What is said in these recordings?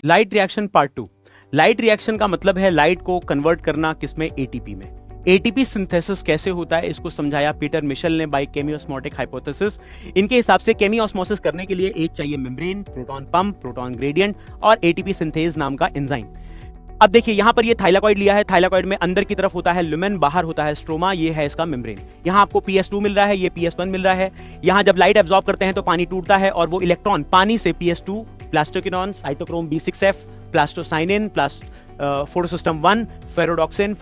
Light reaction part 2। Light reaction का मतलब है लाइट को कन्वर्ट करना किसमें, एटीपी में। एटीपी सिंथेसिस कैसे होता है इसको समझाया पीटर मिशेल ने बाय केमियोस्मोटिक हाइपोथेसिस। इनके हिसाब से केमियोस्मोसिस करने के लिए एक चाहिए membrane, proton pump, proton gradient और एटीपी सिंथेज नाम का एंजाइम। अब देखिए यहां पर ये थाइलाकॉइड लिया है, थाइलाकॉइड में अंदर की तरफ होता है लुमेन, बाहर होता है स्ट्रोमा, ये है इसका मेम्ब्रेन। यहां आपको PS2 मिल रहा है, ये PS1 मिल रहा है। यहां जब लाइट एब्जॉर्ब करते हैं तो पानी टूटता है और वो इलेक्ट्रॉन पानी से PS2, plastoquinone, cytochrome B6F, plastocyanin, photosystem 1, फेरोडॉक्सिन,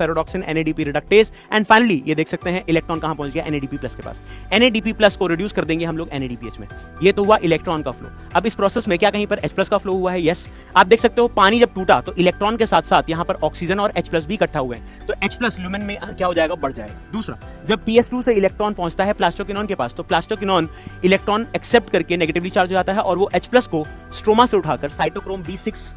NADP reductase and finally ये देख सकते हैं इलेक्ट्रॉन कहां पहुंच गया, NADP+ के पास। NADP+ को रिड्यूस कर देंगे हम लोग NADPH में। ये तो हुआ इलेक्ट्रॉन का फ्लो। अब इस प्रोसेस में क्या कहीं पर H+ का फ्लो हुआ है? यस, आप देख सकते हो पानी जब टूटा तो इलेक्ट्रॉन के साथ साथ यहां पर ऑक्सीजन और H+ भी इकट्ठा हुए हैं, तो H+ लुमेन में क्या हो जाएगा, बढ़ जाएगा। दूसरा, जब PS2 से इलेक्ट्रॉन पहुंचता है प्लास्टोक्विनोन के पास, तो प्लास्टोक्विनोन इलेक्ट्रॉन एक्सेप्ट करके नेगेटिवली चार्ज हो जाता है और वो H+ को स्ट्रोमा से उठाकर साइटोक्रोम B6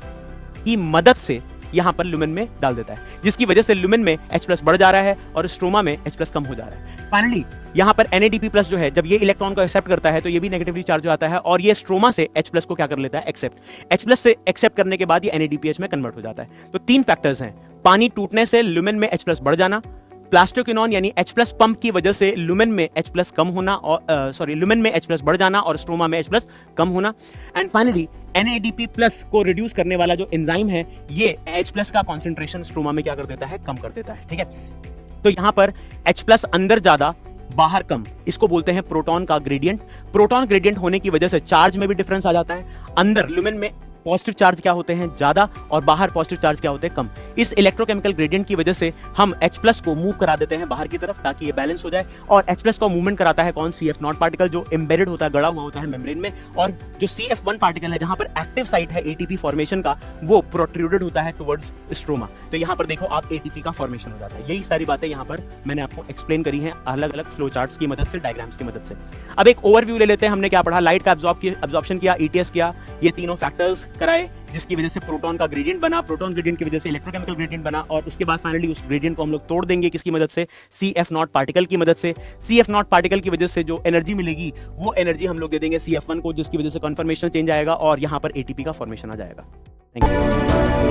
की मदद से यहां पर लुमेन में डाल देता है, जिसकी वजह से लुमेन में H+ बढ़ जा रहा है और स्ट्रोमा में H+ कम हो जा रहा है। फाइनली यहां पर NADP+ जो है, जब ये इलेक्ट्रॉन को एक्सेप्ट करता है तो ये भी नेगेटिवली चार्ज हो जाता है और ये स्ट्रोमा से H+ को क्या कर लेता है, एक्सेप्ट। H+ से एक्सेप्ट करने के बाद ये NADPH में कन्वर्ट हो जाता है। तो 3 फैक्टर्स हैं, पानी टूटने से लुमेन में H+ बढ़ जाना, प्लास्टोक्विनोन यानी H+ पंप की वजह से लुमेन में H+ कम होना और लुमेन में H+ बढ़ जाना और स्ट्रोमा में H+ कम होना, एंड फाइनली NADP+ को रिड्यूस करने वाला जो एंजाइम है, ये H+ का कॉन्सेंट्रेशन स्ट्रोमा में क्या कर देता है, कम कर देता है। ठीक है, तो यहां पर H+ अंदर ज्यादा बाहर कम, इसको बोलते हैं प्रोटॉन का ग्रेडियंट। प्रोटॉन ग्रेडियंट होने की वजह से चार्ज में भी डिफरेंस आ जाता है। अंदर लुमेन में पॉजिटिव चार्ज क्या होते हैं, ज्यादा, और बाहर पॉजिटिव चार्ज क्या होते हैं, कम। इस इलेक्ट्रोकेमिकल ग्रेडियंट की वजह से हम H+ को मूव करा देते हैं बाहर की तरफ ताकि ये बैलेंस हो जाए, और H+ को मूवमेंट कराता है कौन, CF0 पार्टिकल, जो एम्बेडेड होता है, गड़ा हुआ होता है मेम्ब्रेन में, और जो CF1 पार्टिकल है जहां पर एक्टिव साइट है ATP फॉर्मेशन का, वो प्रोट्रूडेड होता है टुवर्ड्स स्ट्रोमा। तो यहां पर देखो आप ATP का फॉर्मेशन हो जाता है। यही सारी बातें यहां पर मैंने आपको एक्सप्लेन करी हैं अलग अलग फ्लो चार्ट्स की मदद से, डायग्राम्स की मदद से। अब एक ओवरव्यू ले लेते हैं, हमने क्या पढ़ा, लाइट का एब्जॉर्प्शन किया, ETS किया, ये तीनों फैक्टर्स कराए जिसकी वजह से प्रोटॉन का ग्रेडियंट बना, प्रोटॉन ग्रेडियंट की वजह से इलेक्ट्रोकेमिकल ग्रेडियंट बना, और उसके बाद फाइनली उस ग्रेडियंट को हम लोग तोड़ देंगे किसकी मदद से, CF0 पार्टिकल की मदद से। CF0 पार्टिकल की वजह से जो एनर्जी मिलेगी वो एनर्जी हम लोग दे देंगे CF1 को, जिसकी वजह से कन्फर्मेशन चेंज आएगा और यहां पर ATP का फॉर्मेशन आ जाएगा। Thank you.